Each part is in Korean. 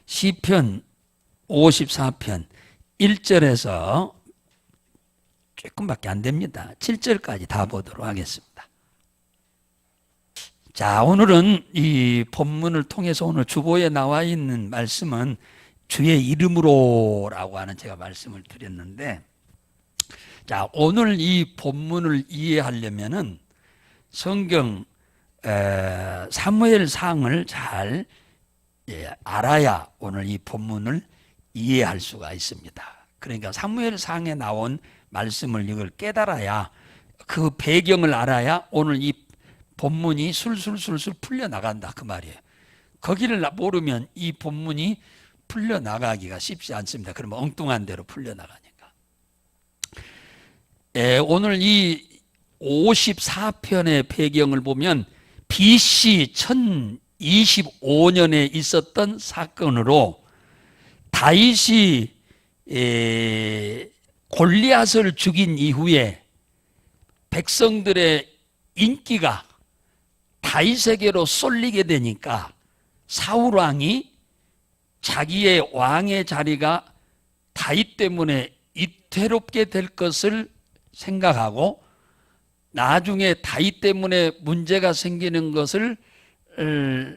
시편 54편 1절에서 조금밖에 안 됩니다. 7절까지 다 보도록 하겠습니다. 자, 오늘은 이 본문을 통해서 오늘 주보에 나와 있는 말씀은 주의 이름으로라고 하는 제가 말씀을 드렸는데, 자, 오늘 이 본문을 이해하려면은 성경 사무엘상을 잘 알아야 오늘 이 본문을 이해할 수가 있습니다. 그러니까 사무엘상에 나온 말씀을 이걸 깨달아야, 그 배경을 알아야 오늘 이 본문이 술술술술 풀려나간다 그 말이에요. 거기를 모르면 이 본문이 풀려나가기가 쉽지 않습니다. 그러면 엉뚱한 대로 풀려나가니까. 오늘 이 54편의 배경을 보면 BC 1025년에 있었던 사건으로 다윗이 골리앗을 죽인 이후에 백성들의 인기가 다윗에게로 쏠리게 되니까 사울 왕이 자기의 왕의 자리가 다윗 때문에 위태롭게 될 것을 생각하고 나중에 다윗 때문에 문제가 생기는 것을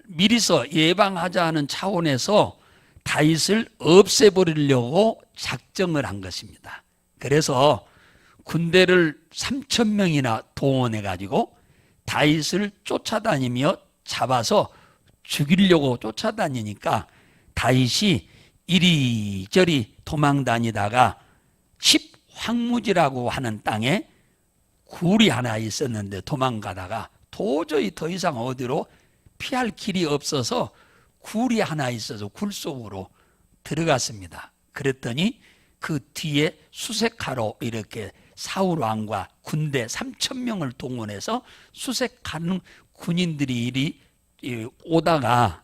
미리서 예방하자 하는 차원에서 다윗을 없애버리려고 작정을 한 것입니다. 그래서 군대를 3,000명이나 동원해 가지고 다윗을 쫓아다니며 잡아서 죽이려고 쫓아다니니까 다윗이 이리저리 도망다니다가 십황무지라고 하는 땅에 굴이 하나 있었는데 도망가다가 도저히 더 이상 어디로 피할 길이 없어서 굴이 하나 있어서 굴 속으로 들어갔습니다. 그랬더니 그 뒤에 수색하러 이렇게 사울 왕과 군대 3,000명을 동원해서 수색하는 군인들이 이리 오다가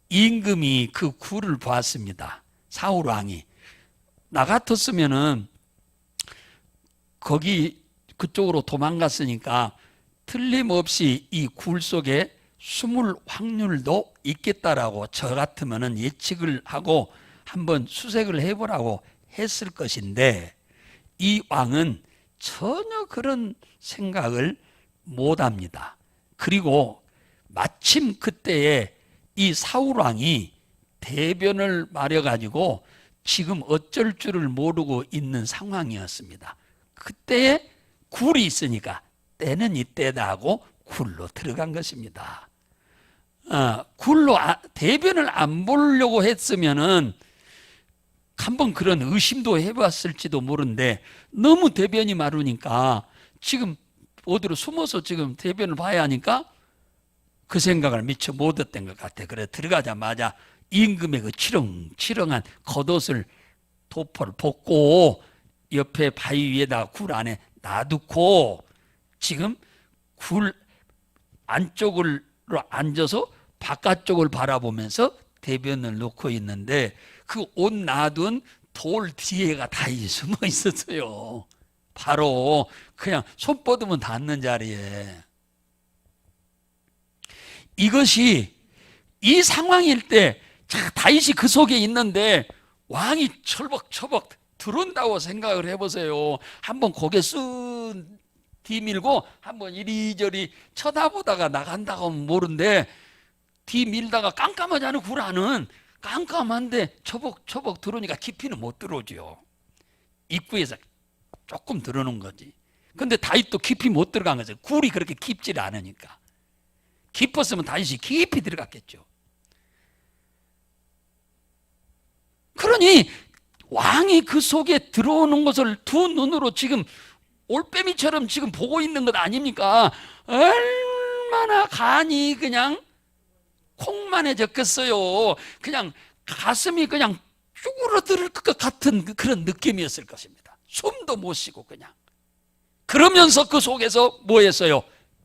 임금이 그 굴을 보았습니다. 사울 왕이. 나 같았으면은 거기 그쪽으로 도망갔으니까 틀림없이 이 굴 속에 숨을 확률도 있겠다라고 저 같으면은 예측을 하고 한번 수색을 해보라고 했을 것인데, 이 왕은 전혀 그런 생각을 못합니다. 그리고 마침 그때에 이 사울 왕이 대변을 마려가지고 지금 어쩔 줄을 모르고 있는 상황이었습니다. 그때에 굴이 있으니까 때는 이때다 하고 굴로 들어간 것입니다. 굴로 대변을 안 보려고 했으면은 한번 그런 의심도 해봤을지도 모르는데, 너무 대변이 마르니까 지금 어디로 숨어서 지금 대변을 봐야 하니까 그 생각을 미처 못했던 것 같아. 그래 들어가자마자 임금의 그 치렁치렁한 겉옷을 도포를 벗고 옆에 바위 위에다가 굴 안에 놔두고 지금 굴 안쪽으로 앉아서 바깥쪽을 바라보면서 대변을 놓고 있는데, 그 옷 놔둔 돌 뒤에가 다윗이 숨어 있었어요. 바로 그냥 손 뻗으면 닿는 자리에. 이것이 이 상황일 때 다윗이 그 속에 있는데 왕이 철벅철벅 들어온다고 생각을 해보세요. 한번 고개 쓱 뒤밀고 한번 이리저리 쳐다보다가 나간다고 하면 모른데, 뒤밀다가 깜깜하지 않은 굴 안은 깜깜한데 처벅처벅 들어오니까 깊이는 못 들어오죠. 입구에서 조금 들어오는 거지. 근데 다윗도 깊이 못 들어간 거죠. 굴이 그렇게 깊지 않으니까. 깊었으면 다윗이 깊이 들어갔겠죠. 그러니 왕이 그 속에 들어오는 것을 두 눈으로 지금 올빼미처럼 지금 보고 있는 것 아닙니까? 얼마나 간이 그냥 콩만해졌겠어요. 그냥 가슴이 그냥 쭈그러들 것 같은 그런 느낌이었을 것입니다. 숨도 못 쉬고 그냥. 그러면서 그 속에서 뭐 했어요?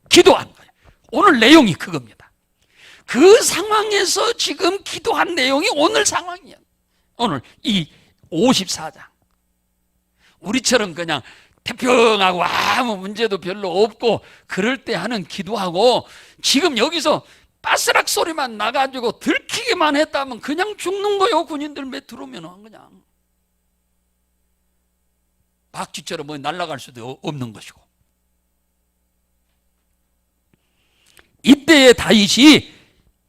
기도한 거예요. 오늘 내용이 그겁니다. 그 상황에서 지금 기도한 내용이 오늘 상황이에요. 오늘 이 54장. 우리처럼 그냥 태평하고 아무 문제도 별로 없고 그럴 때 하는 기도하고, 지금 여기서 빠스락 소리만 나가지고 들키기만 했다면 그냥 죽는 거요. 군인들 몇 들어오면 그냥 박쥐처럼 뭐 날아갈 수도 없는 것이고. 이때에 다윗이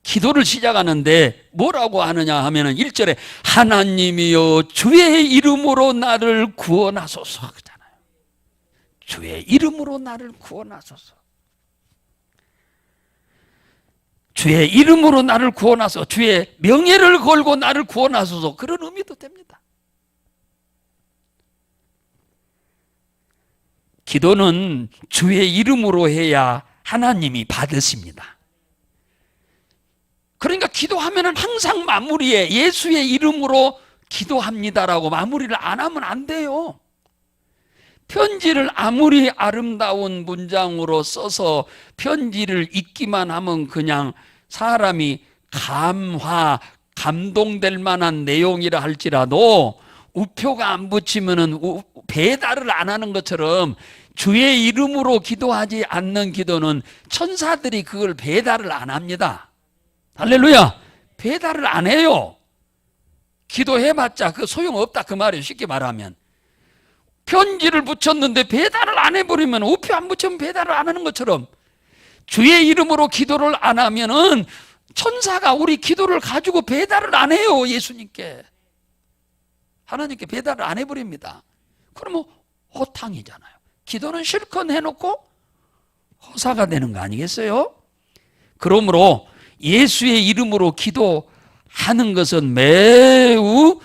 기도를 시작하는데 뭐라고 하느냐 하면은 1절에 하나님이여 주의 이름으로 나를 구원하소서 그러잖아요. 주의 이름으로 나를 구원하소서. 주의 이름으로 나를 구원하소서. 주의 명예를 걸고 나를 구원하소서. 그런 의미도 됩니다. 기도는 주의 이름으로 해야 하나님이 받으십니다. 그러니까 기도하면은 항상 마무리에 예수의 이름으로 기도합니다라고 마무리를 안 하면 안 돼요. 편지를 아무리 아름다운 문장으로 써서 편지를 읽기만 하면 그냥 사람이 감동될 만한 내용이라 할지라도 우표가 안 붙이면은 배달을 안 하는 것처럼 주의 이름으로 기도하지 않는 기도는 천사들이 그걸 배달을 안 합니다. 할렐루야. 배달을 안 해요. 기도해봤자 그 소용없다 그 말이에요. 쉽게 말하면 편지를 붙였는데 배달을 안 해버리면 우표 안 붙이면 배달을 안 하는 것처럼 주의 이름으로 기도를 안 하면은 천사가 우리 기도를 가지고 배달을 안 해요. 예수님께 하나님께 배달을 안 해버립니다. 그러면 허탕이잖아요. 기도는 실컷 해놓고 허사가 되는 거 아니겠어요? 그러므로 예수의 이름으로 기도하는 것은 매우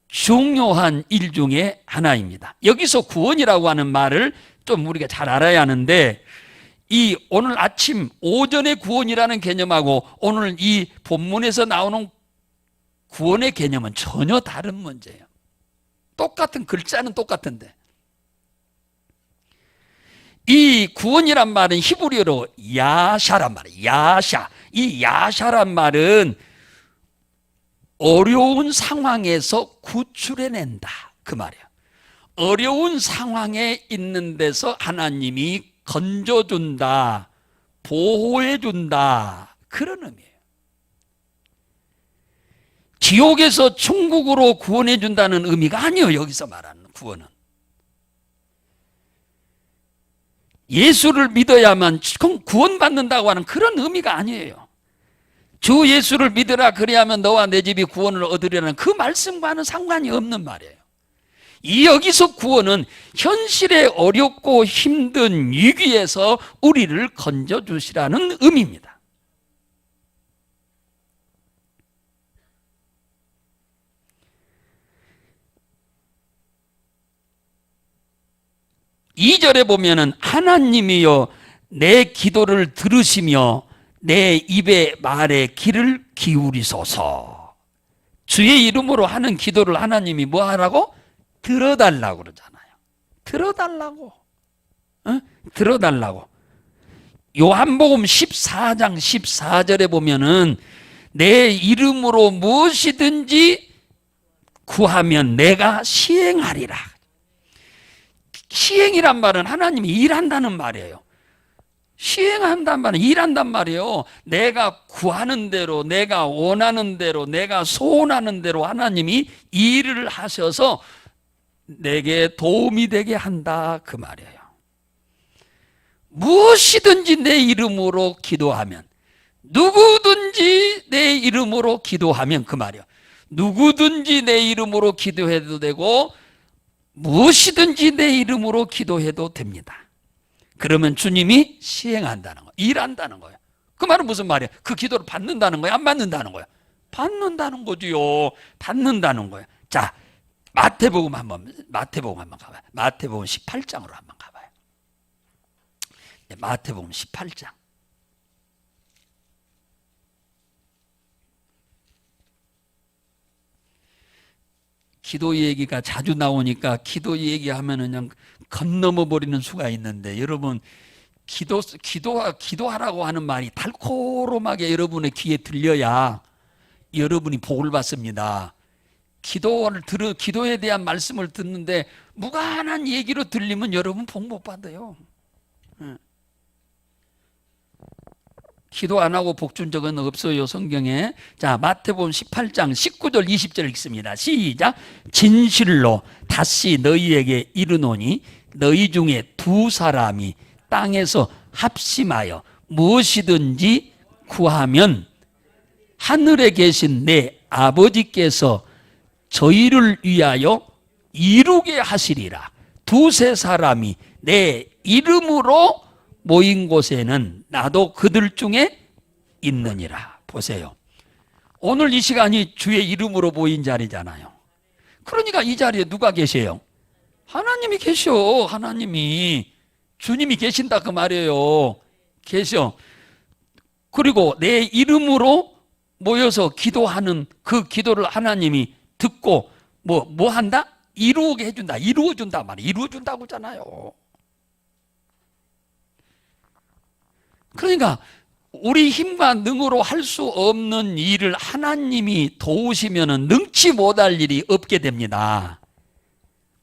중요한 일 중에 하나입니다. 여기서 구원이라고 하는 말을 좀 우리가 잘 알아야 하는데 이 오늘 아침 오전의 구원이라는 개념하고 오늘 이 본문에서 나오는 구원의 개념은 전혀 다른 문제예요. 똑같은 글자는 똑같은데 이 구원이란 말은 히브리어로 야샤란 말이에요. 야샤. 이 야샤란 말은 어려운 상황에서 구출해낸다 그 말이에요. 어려운 상황에 있는 데서 하나님이 건져준다, 보호해준다 그런 의미예요. 지옥에서 천국으로 구원해준다는 의미가 아니에요. 여기서 말하는 구원은 예수를 믿어야만 구원받는다고 하는 그런 의미가 아니에요. 주 예수를 믿으라 그리하면 너와 내 집이 구원을 얻으리라는 그 말씀과는 상관이 없는 말이에요. 이 여기서 구원은 현실의 어렵고 힘든 위기에서 우리를 건져주시라는 의미입니다. 이 절에 보면은 하나님이여 내 기도를 들으시며 내 입의 말에 귀를 기울이소서. 주의 이름으로 하는 기도를 하나님이 뭐 하라고? 들어달라고 그러잖아요. 들어달라고. 들어달라고. 요한복음 14장 14절에 보면은 내 이름으로 무엇이든지 구하면 내가 시행하리라. 시행이란 말은 하나님이 일한다는 말이에요. 시행한단 말은 일한단 말이에요. 내가 구하는 대로, 내가 원하는 대로, 내가 소원하는 대로 하나님이 일을 하셔서 내게 도움이 되게 한다 그 말이에요. 무엇이든지 내 이름으로 기도하면, 누구든지 내 이름으로 기도하면 그 말이에요. 누구든지 내 이름으로 기도해도 되고 무엇이든지 내 이름으로 기도해도 됩니다. 그러면 주님이 시행한다는 거예요. 일한다는 거예요. 그 말은 무슨 말이에요? 그 기도를 받는다는 거예요? 안 받는다는 거예요? 받는다는 거지요. 받는다는 거예요. 자, 마태복음 한번 가봐요. 마태복음 18장으로 한번 가봐요. 네, 마태복음 18장. 기도 얘기가 자주 나오니까 기도 얘기하면은 그냥 건너머 버리는 수가 있는데, 여러분 기도하라고 하는 말이 달콤하게 여러분의 귀에 들려야 여러분이 복을 받습니다. 기도에 대한 말씀을 듣는데 무관한 얘기로 들리면 여러분 복 못 받아요. 기도 안 하고 복 준 적은 없어요, 성경에. 자, 마태복음 18장 19절 20절 읽습니다. 시작. 진실로 다시 너희에게 이르노니 너희 중에 두 사람이 땅에서 합심하여 무엇이든지 구하면 하늘에 계신 내 아버지께서 저희를 위하여 이루게 하시리라. 두세 사람이 내 이름으로 모인 곳에는 나도 그들 중에 있느니라. 보세요. 오늘 이 시간이 주의 이름으로 모인 자리잖아요. 그러니까 이 자리에 누가 계세요? 하나님이 계셔. 하나님이. 주님이 계신다 그 말이에요. 계셔. 그리고 내 이름으로 모여서 기도하는 그 기도를 하나님이 듣고 뭐 한다? 이루게 해준다. 이루어준다 말이에요. 이루어준다고 하잖아요. 그러니까 우리 힘과 능으로 할 수 없는 일을 하나님이 도우시면 능치 못할 일이 없게 됩니다.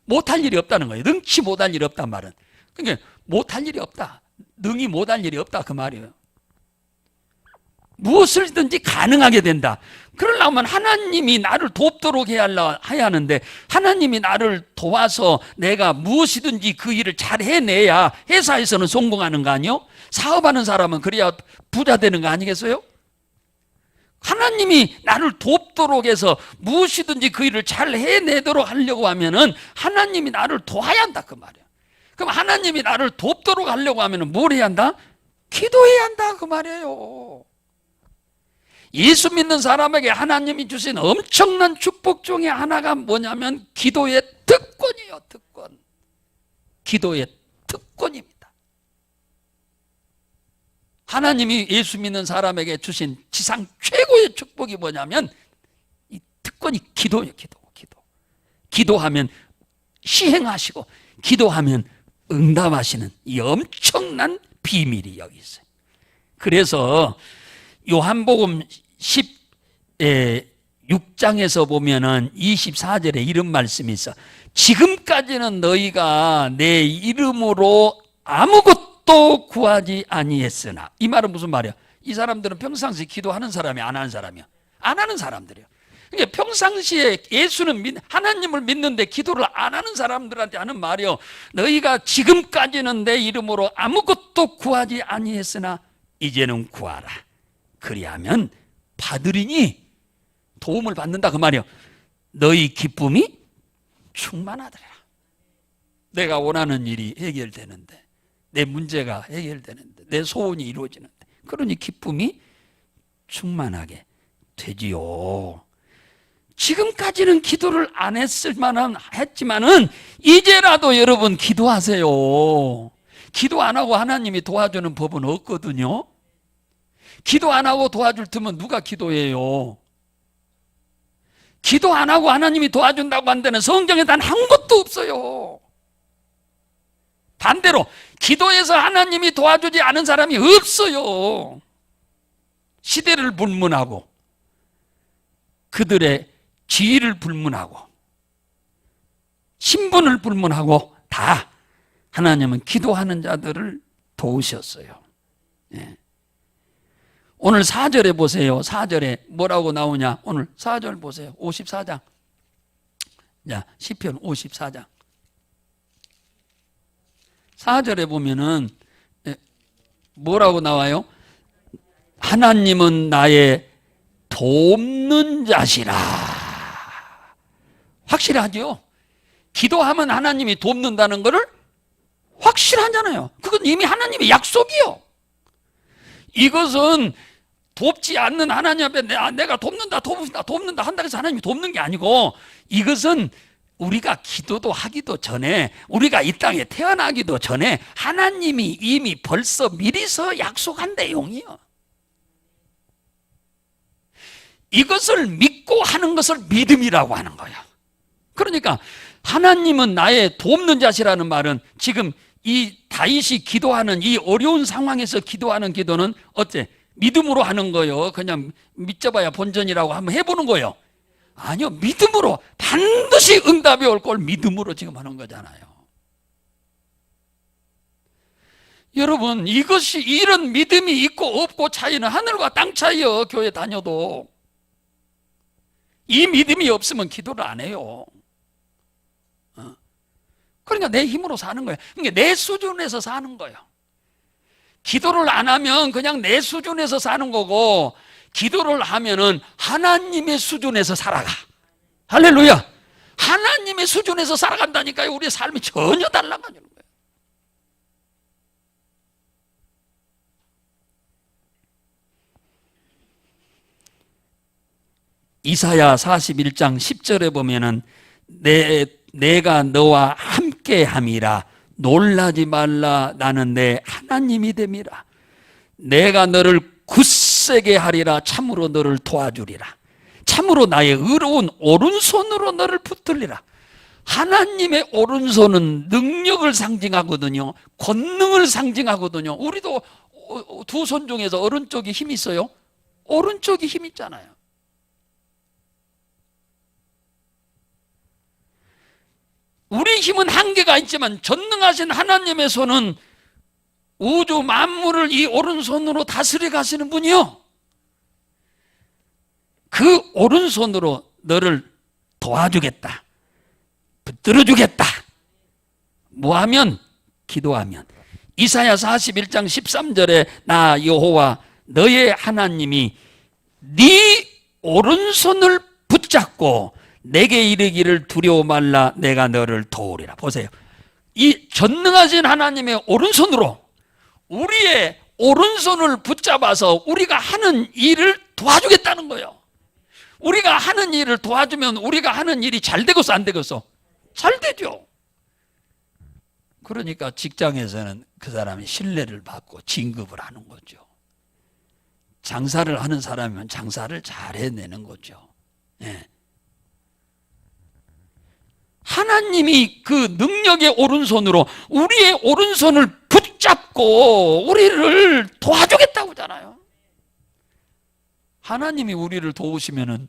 못할 일이 없다는 거예요. 능치 못할 일이 없단 말은. 그러니까 못할 일이 없다. 능히 못할 일이 없다 그 말이에요. 무엇을든지 가능하게 된다. 그러려면 하나님이 나를 돕도록 해야 하는데 하나님이 나를 도와서 내가 무엇이든지 그 일을 잘 해내야 회사에서는 성공하는 거 아니요? 사업하는 사람은 그래야 부자 되는 거 아니겠어요? 하나님이 나를 돕도록 해서 무엇이든지 그 일을 잘 해내도록 하려고 하면은 하나님이 나를 도와야 한다 그 말이에요. 그럼 하나님이 나를 돕도록 하려고 하면은 뭘 해야 한다? 기도해야 한다 그 말이에요. 예수 믿는 사람에게 하나님이 주신 엄청난 축복 중에 하나가 뭐냐면 기도의 특권이에요. 특권. 기도의 특권입니다. 하나님이 예수 믿는 사람에게 주신 지상 최고의 축복이 뭐냐면 이 특권이 기도예요. 기도. 기도하면 시행하시고 기도하면 응답하시는 이 엄청난 비밀이 여기 있어요. 그래서 요한복음 16장에서 보면은 24절에 이런 말씀이 있어. 지금까지는 너희가 내 이름으로 아무것도 구하지 아니했으나. 이 말은 무슨 말이야? 이 사람들은 평상시 기도하는 사람이 안 하는 사람이야. 안 하는 사람들이야. 그러니까 평상시에 예수는 하나님을 믿는데 기도를 안 하는 사람들한테 하는 말이요. 너희가 지금까지는 내 이름으로 아무것도 구하지 아니했으나 이제는 구하라. 그리하면 받으리니 도움을 받는다 그 말이에요. 너희 기쁨이 충만하더라. 내가 원하는 일이 해결되는데, 내 문제가 해결되는데, 내 소원이 이루어지는데, 그러니 기쁨이 충만하게 되지요. 지금까지는 기도를 안 했지만은 이제라도 여러분 기도하세요. 기도 안 하고 하나님이 도와주는 법은 없거든요. 기도 안 하고 도와줄 테면 누가 기도해요? 기도 안 하고 하나님이 도와준다고 한 데는 성경에 단 한 것도 없어요. 반대로 기도해서 하나님이 도와주지 않은 사람이 없어요. 시대를 불문하고 그들의 지위를 불문하고 신분을 불문하고 다 하나님은 기도하는 자들을 도우셨어요. 예. 오늘 4절에 보세요. 4절에 뭐라고 나오냐? 오늘 4절 보세요. 54장. 자, 시편 54장. 4절에 보면은 뭐라고 나와요? 하나님은 나의 돕는 자시라. 확실하죠? 기도하면 하나님이 돕는다는 것을 확실하잖아요. 그건 이미 하나님의 약속이요. 이것은 돕지 않는 하나님 앞에 내가 돕는다 한다고 해서 하나님이 돕는 게 아니고, 이것은 우리가 기도도 하기도 전에, 우리가 이 땅에 태어나기도 전에 하나님이 이미 벌써 미리서 약속한 내용이요. 이것을 믿고 하는 것을 믿음이라고 하는 거예요. 그러니까 하나님은 나의 돕는 자시라는 말은 지금 이 다윗이 기도하는 이 어려운 상황에서 기도하는 기도는 어째? 믿음으로 하는 거예요. 그냥 믿자봐야 본전이라고 한번 해보는 거예요. 아니요, 믿음으로 반드시 응답이 올 걸 믿음으로 지금 하는 거잖아요. 여러분, 이것이 이런 믿음이 있고 없고 차이는 하늘과 땅 차이요. 교회 다녀도 이 믿음이 없으면 기도를 안 해요. 그러니까 내 힘으로 사는 거예요. 그러니까 내 수준에서 사는 거예요. 기도를 안 하면 그냥 내 수준에서 사는 거고, 기도를 하면은 하나님의 수준에서 살아가. 할렐루야. 하나님의 수준에서 살아간다니까요. 우리의 삶이 전혀 달라가는 거예요. 이사야 41장 10절에 보면은 내가 너와 함께함이라 놀라지 말라 나는 내 하나님이 됨이라. 내가 너를 굳세게 하리라. 참으로 너를 도와주리라. 참으로 나의 의로운 오른손으로 너를 붙들리라. 하나님의 오른손은 능력을 상징하거든요. 권능을 상징하거든요. 우리도 두 손 중에서 오른쪽이 힘이 있어요? 오른쪽이 힘 있잖아요. 우리 힘은 한계가 있지만 전능하신 하나님의 손은 우주 만물을 이 오른손으로 다스려 가시는 분이요. 그 오른손으로 너를 도와주겠다. 붙들어주겠다. 뭐하면? 기도하면. 이사야 41장 13절에 나 여호와 너의 하나님이 네 오른손을 붙잡고 내게 이르기를 두려워 말라 내가 너를 도우리라. 보세요. 이 전능하신 하나님의 오른손으로 우리의 오른손을 붙잡아서 우리가 하는 일을 도와주겠다는 거예요. 우리가 하는 일을 도와주면 우리가 하는 일이 잘 되겠어 안 되겠어? 잘 되죠. 그러니까 직장에서는 그 사람이 신뢰를 받고 진급을 하는 거죠. 장사를 하는 사람이면 장사를 잘 해내는 거죠. 예. 하나님이 그 능력의 오른손으로 우리의 오른손을 붙잡고 우리를 도와주겠다고 하잖아요. 하나님이 우리를 도우시면은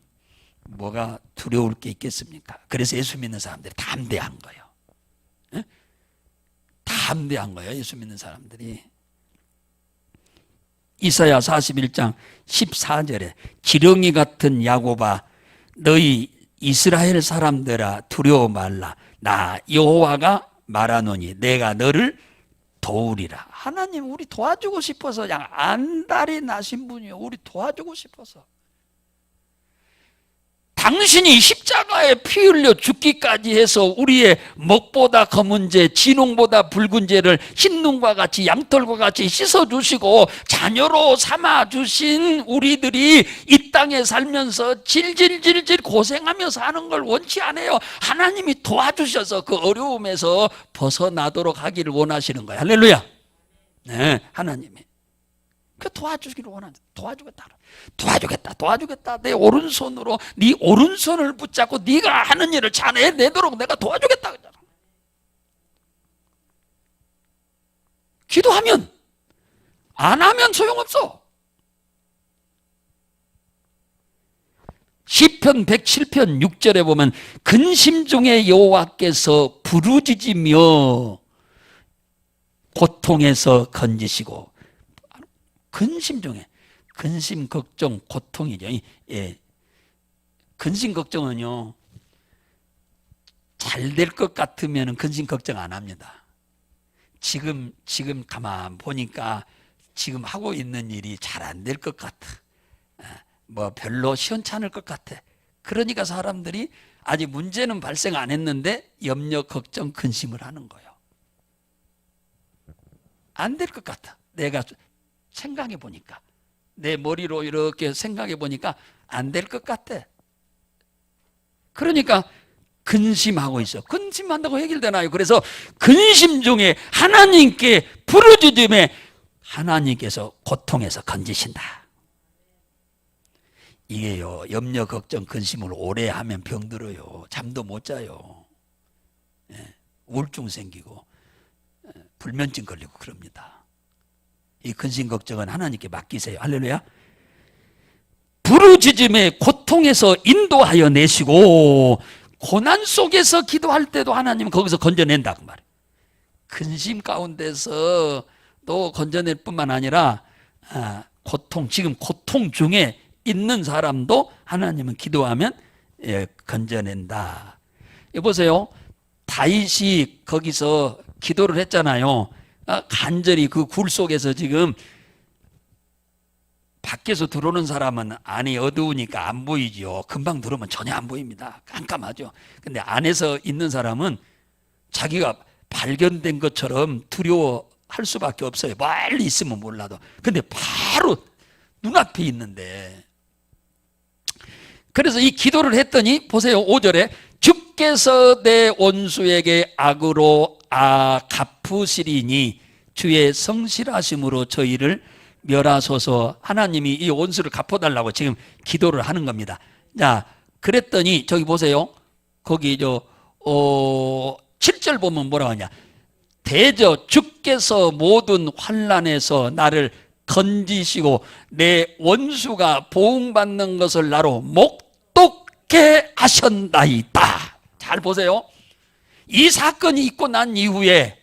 뭐가 두려울 게 있겠습니까? 그래서 예수 믿는 사람들이 담대한 거예요. 예? 담대한 거예요. 예수 믿는 사람들이. 이사야 41장 14절에 지렁이 같은 야곱아 너희 이스라엘 사람들아 두려워 말라 나 여호와가 말하노니 내가 너를 도우리라. 하나님 우리 도와주고 싶어서 그냥 안달이 나신 분이요. 우리 도와주고 싶어서. 당신이 십자가에 피 흘려 죽기까지 해서 우리의 먹보다 검은 죄, 진홍보다 붉은 죄를 흰눈과 같이 양털과 같이 씻어주시고 자녀로 삼아주신 우리들이 이 땅에 살면서 질질질질 고생하며 사는 걸 원치 않아요. 하나님이 도와주셔서 그 어려움에서 벗어나도록 하기를 원하시는 거예요. 할렐루야. 네, 하나님이 그 도와주기를 원한다. 도와주겠다. 내 오른손으로 네 오른손을 붙잡고 네가 하는 일을 잘 해내도록 내가 도와주겠다. 그러잖아. 기도하면 안 하면 소용없어. 시편 107편 6절에 보면 근심 중에 여호와께서 부르짖으며 고통에서 건지시고. 근심 중에 근심 걱정 고통이죠. 예. 근심 걱정은요 잘 될 것 같으면 근심 걱정 안 합니다. 지금 가만 보니까 지금 하고 있는 일이 잘 안 될 것 같아. 뭐 별로 시원찮을 것 같아. 그러니까 사람들이 아직 문제는 발생 안 했는데 염려 걱정 근심을 하는 거예요. 안 될 것 같아. 내가 생각해 보니까 내 머리로 이렇게 생각해 보니까 안 될 것 같아. 그러니까 근심하고 있어. 근심한다고 해결되나요? 그래서 근심 중에 하나님께 부르짖음에 하나님께서 고통에서 건지신다. 이게요 염려 걱정 근심을 오래 하면 병들어요. 잠도 못 자요. 우울증 생기고 불면증 걸리고 그럽니다. 이 근심 걱정은 하나님께 맡기세요. 할렐루야. 부르짖음에 고통에서 인도하여 내시고 고난 속에서 기도할 때도 하나님은 거기서 건져낸다 그 말이에요. 근심 가운데서 또 건져낼 뿐만 아니라 지금 고통 중에 있는 사람도 하나님은 기도하면 건져낸다. 여보세요. 다윗이 거기서 기도를 했잖아요. 간절히 그 굴 속에서 지금 밖에서 들어오는 사람은 안이 어두우니까 안 보이죠. 금방 들어오면 전혀 안 보입니다. 깜깜하죠. 근데 안에서 있는 사람은 자기가 발견된 것처럼 두려워할 수밖에 없어요. 멀리 있으면 몰라도. 근데 바로 눈앞에 있는데. 그래서 이 기도를 했더니 보세요. 5절에 주께서 내 원수에게 악으로 갚으시리니 주의 성실하심으로 저희를 멸하소서. 하나님이 이 원수를 갚아달라고 지금 기도를 하는 겁니다. 자, 그랬더니 저기 보세요. 거기 7절 보면 뭐라고 하냐. 대저 주께서 모든 환난에서 나를 건지시고 내 원수가 보응받는 것을 나로 목독게 하셨나이다. 잘 보세요. 이 사건이 있고 난 이후에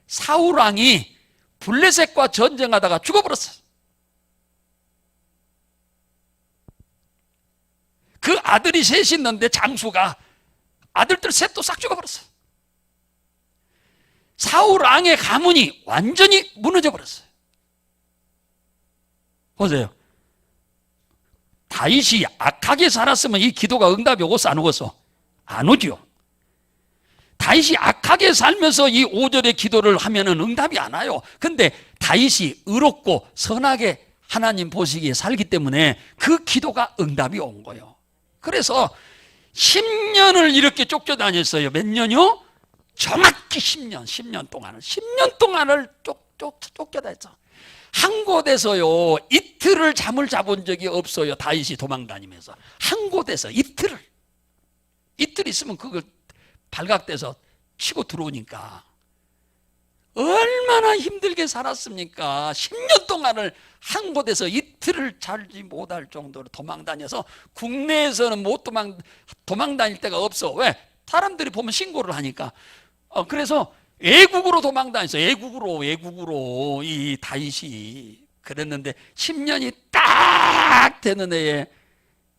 사울 왕이 블레셋과 전쟁하다가 죽어버렸어요. 그 아들이 셋이 있는데 장수가 아들들 셋도 싹 죽어버렸어요. 사울 왕의 가문이 완전히 무너져 버렸어요. 보세요. 다윗이 악하게 살았으면 이 기도가 응답이 오겠어 안 오겠어? 안 오죠. 다윗이 악하게 살면서 이 5절의 기도를 하면은 응답이 안 와요. 근데 다윗이 의롭고 선하게 하나님 보시기에 살기 때문에 그 기도가 응답이 온 거예요. 그래서 10년을 이렇게 쫓겨다녔어요. 몇 년이요? 정확히 10년 동안을 쫓겨다녔어. 한 곳에서요 이틀을 잠을 자본 적이 없어요. 다윗이 도망다니면서 한 곳에서 이틀 있으면 그걸 발각돼서 치고 들어오니까 얼마나 힘들게 살았습니까? 10년 동안을 한 곳에서 이틀을 자지 못할 정도로 도망다녀서 국내에서는 못 도망다닐 데가 없어. 왜? 사람들이 보면 신고를 하니까. 그래서 외국으로 도망다녔어. 외국으로 이 다윗이. 그랬는데 10년이 딱 되는 해에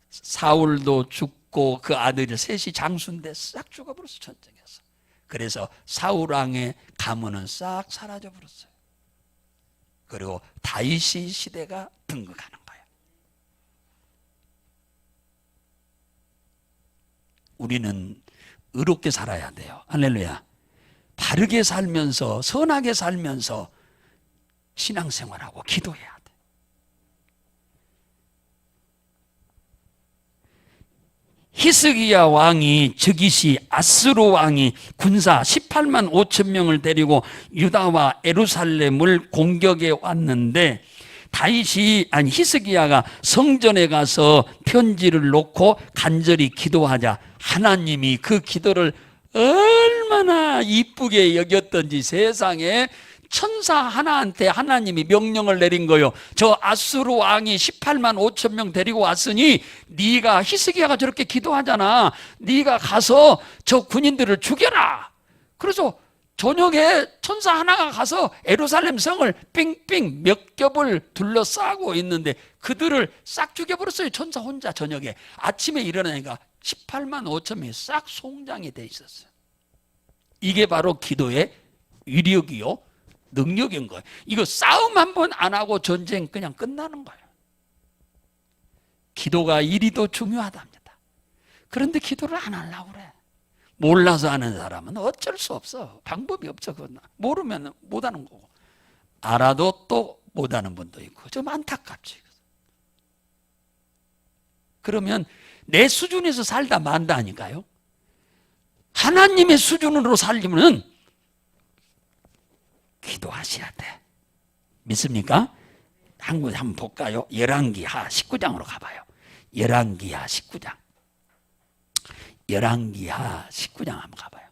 사울도 죽고 그 아들이 셋이 장수인데 싹 죽어버렸어. 전쟁에서. 그래서 사울 왕의 가문은 싹 사라져 버렸어요. 그리고 다윗의 시대가 등극하는 거예요. 우리는 의롭게 살아야 돼요. 할렐루야. 바르게 살면서 선하게 살면서 신앙생활하고 기도해야 돼. 히스기야 왕이 즉위시 아스루 왕이 군사 18만 5천 명을 데리고 유다와 예루살렘을 공격해 왔는데 히스기야가 성전에 가서 편지를 놓고 간절히 기도하자 하나님이 그 기도를 얼마나 이쁘게 여겼던지 세상에 천사 하나한테 하나님이 명령을 내린 거예요. 저 아수르 왕이 18만 5천 명 데리고 왔으니 네가 히스기야가 저렇게 기도하잖아. 네가 가서 저 군인들을 죽여라. 그래서 저녁에 천사 하나가 가서 예루살렘 성을 삥삥 몇 겹을 둘러싸고 있는데 그들을 싹 죽여버렸어요. 천사 혼자 저녁에. 아침에 일어나니까 18만 5천 명이 싹 송장이 돼 있었어요. 이게 바로 기도의 위력이요 능력인 거예요. 이거 싸움 한 번 안 하고 전쟁 그냥 끝나는 거예요. 기도가 이리도 중요하답니다. 그런데 기도를 안 하려고 그래. 몰라서 하는 사람은 어쩔 수 없어. 방법이 없어. 그건 모르면 못하는 거고 알아도 또 못하는 분도 있고 좀 안타깝지. 그러면 내 수준에서 살다 만다니까요. 하나님의 수준으로 살려면 기도하셔야 돼. 믿습니까? 한번 볼까요? 열왕기하 19장으로 가봐요. 열왕기하 19장. 열왕기하 19장 한번 가봐요.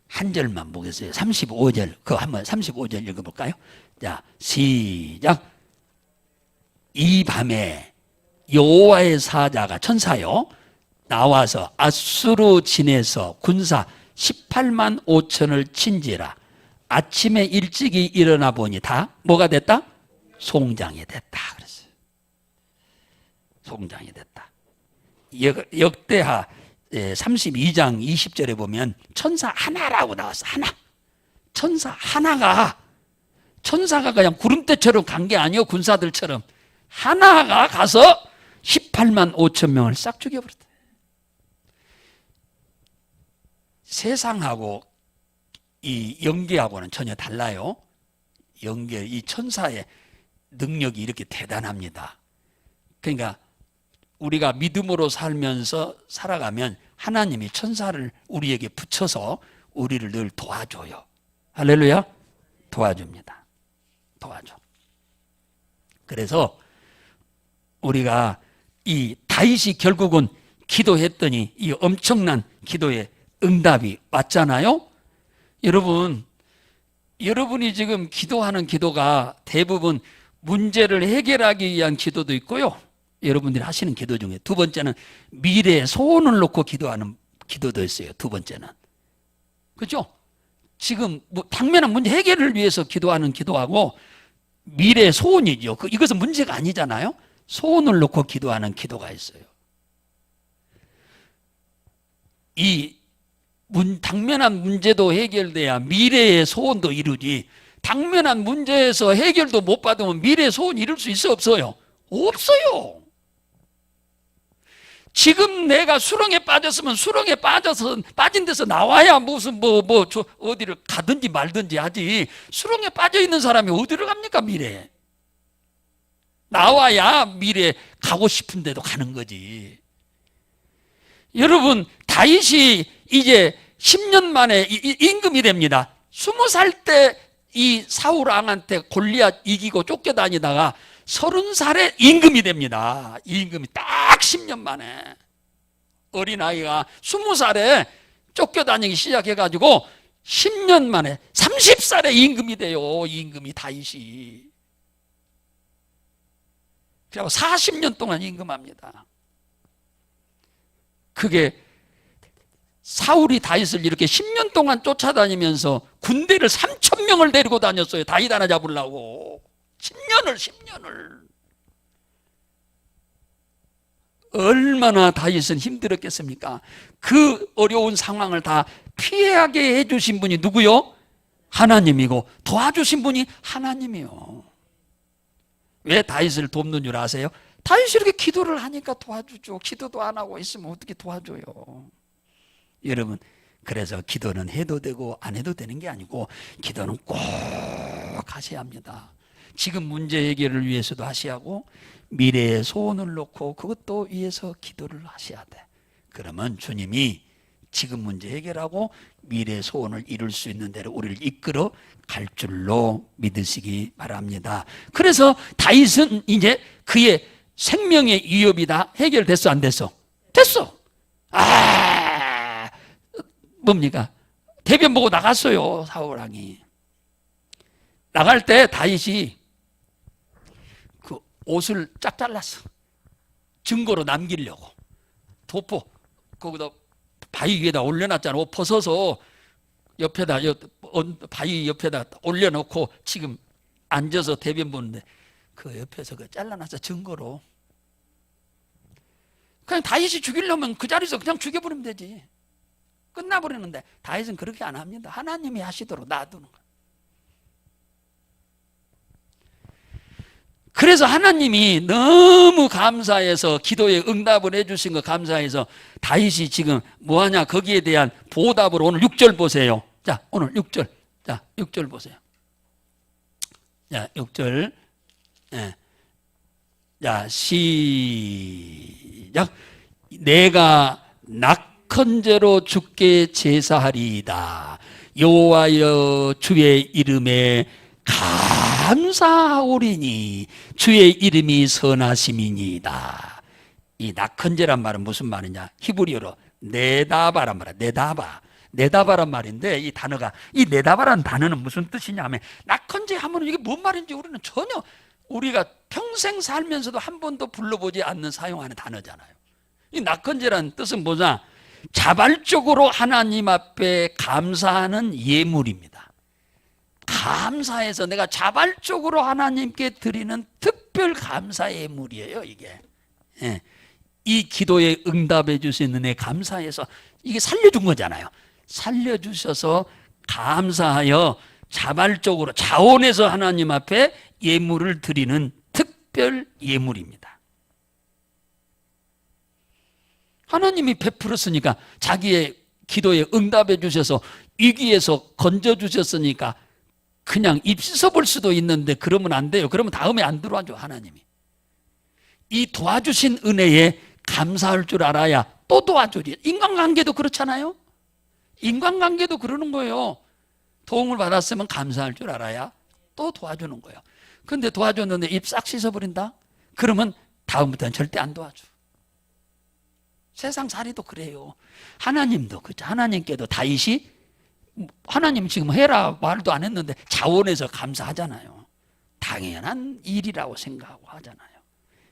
한 절만 보겠어요. 35절. 그거 한번 35절 읽어볼까요? 자, 시작. 이 밤에 여호와의 사자가 천사요 나와서 아수르 진에서 군사 18만 5천을 친지라. 아침에 일찍이 일어나 보니 다 뭐가 됐다? 송장이 됐다 그랬어요. 송장이 됐다. 역대하 32장 20절에 보면 천사 하나라고 나왔어. 하나. 천사 하나가, 천사가 그냥 구름대처럼 간 게 아니요, 군사들처럼 하나가 가서 18만 5천 명을 싹 죽여버렸다. 세상하고 이 영계하고는 전혀 달라요. 영계, 이 천사의 능력이 이렇게 대단합니다. 그러니까 우리가 믿음으로 살면서 살아가면 하나님이 천사를 우리에게 붙여서 우리를 늘 도와줘요. 할렐루야. 도와줍니다. 도와줘. 그래서 우리가 이 다윗이 결국은 기도했더니 이 엄청난 기도의 응답이 왔잖아요. 여러분이 지금 기도하는 기도가 대부분 문제를 해결하기 위한 기도도 있고요. 여러분들이 하시는 기도 중에 두 번째는 미래의 소원을 놓고 기도하는 기도도 있어요. 두 번째는. 그렇죠? 지금 뭐 당면한 문제 해결을 위해서 기도하는 기도하고 미래의 소원이죠. 이것은 문제가 아니잖아요. 소원을 놓고 기도하는 기도가 있어요. 당면한 문제도 해결돼야 미래의 소원도 이루지. 당면한 문제에서 해결도 못 받으면 미래의 소원 이룰 수 있어 없어요? 없어요. 지금 내가 수렁에 빠졌으면 수렁에 빠진 데서 나와야 무슨 어디를 가든지 말든지 하지. 수렁에 빠져 있는 사람이 어디를 갑니까, 미래에? 나와야 미래에 가고 싶은 데도 가는 거지. 여러분, 다윗이 이제 10년 만에 임금이 됩니다. 20살 때 이 사울 왕한테 골리앗 이기고 쫓겨다니다가 30살에 임금이 됩니다. 이 임금이 딱 10년 만에. 어린아이가 20살에 쫓겨다니기 시작해가지고 10년 만에 30살에 임금이 돼요. 이 임금이 다윗이. 그리고 40년 동안 임금합니다. 그게 사울이 다윗을 이렇게 10년 동안 쫓아다니면서 군대를 3,000명을 데리고 다녔어요. 다윗 하나 잡으려고. 10년을. 얼마나 다윗은 힘들었겠습니까? 그 어려운 상황을 다 피하게 해주신 분이 누구요? 하나님이고 도와주신 분이 하나님이요. 왜 다윗을 돕는 줄 아세요? 다윗이 이렇게 기도를 하니까 도와주죠. 기도도 안 하고 있으면 어떻게 도와줘요? 여러분, 그래서 기도는 해도 되고 안 해도 되는 게 아니고 기도는 꼭 하셔야 합니다. 지금 문제 해결을 위해서도 하셔야 하고 미래의 소원을 놓고 그것도 위해서 기도를 하셔야 돼. 그러면 주님이 지금 문제 해결하고 미래의 소원을 이룰 수 있는 대로 우리를 이끌어 갈 줄로 믿으시기 바랍니다. 그래서 다윗은 이제 그의 생명의 위협이 다 해결됐어, 안 됐어? 됐어. 뭡니까? 대변 보고 나갔어요, 사울왕이. 나갈 때 다윗이 그 옷을 쫙 잘랐어. 증거로 남기려고. 도포 거기다 바위 위에다 올려놨잖아. 옷 벗어서 옆에다 바위 옆에다 올려놓고 지금 앉아서 대변 보는데 그 옆에서 그 잘라놨어, 증거로. 그냥 다윗이 죽이려면 그 자리에서 그냥 죽여버리면 되지. 끝나버리는데 다윗은 그렇게 안 합니다. 하나님이 하시도록 놔두는 거예요. 그래서 하나님이 너무 감사해서 기도에 응답을 해주신 거 감사해서 다윗이 지금 뭐하냐, 거기에 대한 보답으로 오늘 6절 보세요. 자, 오늘 6절. 자, 6절 보세요. 자, 6절. 예. 자, 시작. 내가 낙헌제로 주께 제사하리이다. 여호와여 주의 이름에 감사하오리니 주의 이름이 선하심이니이다. 이 낙헌제란 말은 무슨 말이냐? 히브리어로 네다바란 말이야. 네다바란 말인데 이 단어가, 이 네다바란 단어는 무슨 뜻이냐 하면 낙헌제 하면 이게 뭔 말인지 우리는 전혀 우리가 평생 살면서도 한 번도 불러보지 않는 사용하는 단어잖아요. 이 낙헌제라는 뜻은 뭐냐? 자발적으로 하나님 앞에 감사하는 예물입니다. 감사해서 내가 자발적으로 하나님께 드리는 특별 감사 예물이에요, 이게. 예. 이 기도에 응답해 주신 은혜 감사해서 이게 살려준 거잖아요. 살려주셔서 감사하여 자발적으로 자원해서 하나님 앞에 예물을 드리는 특별 예물입니다. 하나님이 베풀었으니까, 자기의 기도에 응답해 주셔서 위기에서 건져주셨으니까 그냥 입 씻어볼 수도 있는데 그러면 안 돼요. 그러면 다음에 안 들어와줘, 하나님이. 이 도와주신 은혜에 감사할 줄 알아야 또 도와주리. 인간관계도 그렇잖아요. 인간관계도 그러는 거예요. 도움을 받았으면 감사할 줄 알아야 또 도와주는 거예요. 근데 도와줬는데 입 싹 씻어버린다? 그러면 다음부터는 절대 안 도와줘. 세상 살이도 그래요. 하나님도 그렇죠. 하나님께도 다윗이 하나님 지금 해라 말도 안 했는데 자원해서 감사하잖아요. 당연한 일이라고 생각하고 하잖아요.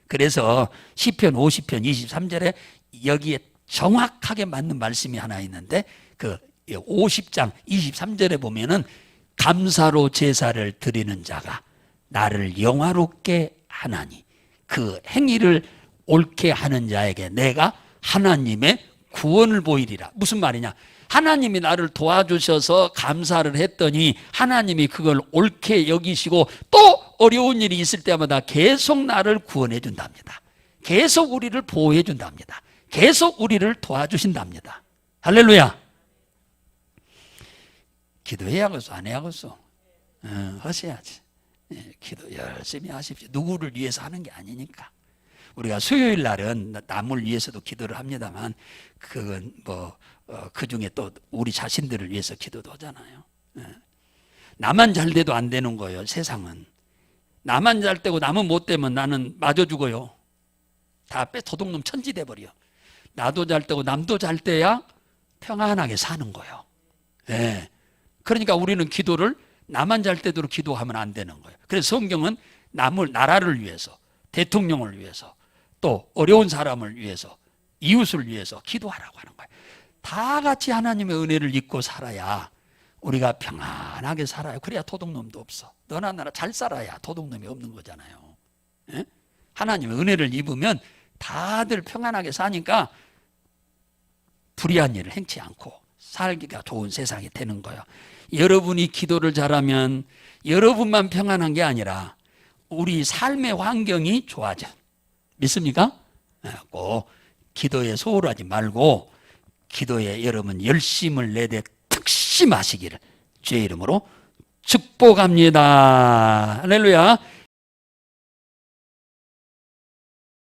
그래서 시편 50편 23절에 여기에 정확하게 맞는 말씀이 하나 있는데, 그 50장 23절에 보면은 감사로 제사를 드리는 자가 나를 영화롭게 하나니 그 행위를 옳게 하는 자에게 내가 하나님의 구원을 보이리라. 무슨 말이냐? 하나님이 나를 도와주셔서 감사를 했더니 하나님이 그걸 옳게 여기시고 또 어려운 일이 있을 때마다 계속 나를 구원해 준답니다. 계속 우리를 보호해 준답니다. 계속 우리를 도와주신답니다. 할렐루야. 기도해야겠어, 안 해야겠어? 하셔야지. 기도 열심히 하십시오. 누구를 위해서 하는 게 아니니까. 우리가 수요일 날은 남을 위해서도 기도를 합니다만, 그건 그 중에 또 우리 자신들을 위해서 기도도 하잖아요. 나만 잘 돼도 안 되는 거예요, 세상은. 나만 잘 되고 남은 못 되면 나는 맞아 죽어요. 다 도둑놈 천지 돼버려. 나도 잘 되고 남도 잘 돼야 평안하게 사는 거예요. 네. 그러니까 우리는 기도를 나만 잘 되도록 기도하면 안 되는 거예요. 그래서 성경은 나라를 위해서, 대통령을 위해서, 또 어려운 사람을 위해서, 이웃을 위해서 기도하라고 하는 거예요. 다 같이 하나님의 은혜를 입고 살아야 우리가 평안하게 살아요. 그래야 도둑놈도 없어. 너나 나나 잘 살아야 도둑놈이 없는 거잖아요. 예? 하나님의 은혜를 입으면 다들 평안하게 사니까 불의한 일을 행치 않고 살기가 좋은 세상이 되는 거예요. 여러분이 기도를 잘하면 여러분만 평안한 게 아니라 우리 삶의 환경이 좋아져. 믿습니까? 꼭 기도에 소홀하지 말고 기도에 여러분 열심을 내되 특심하시기를 주의 이름으로 축복합니다. 할렐루야.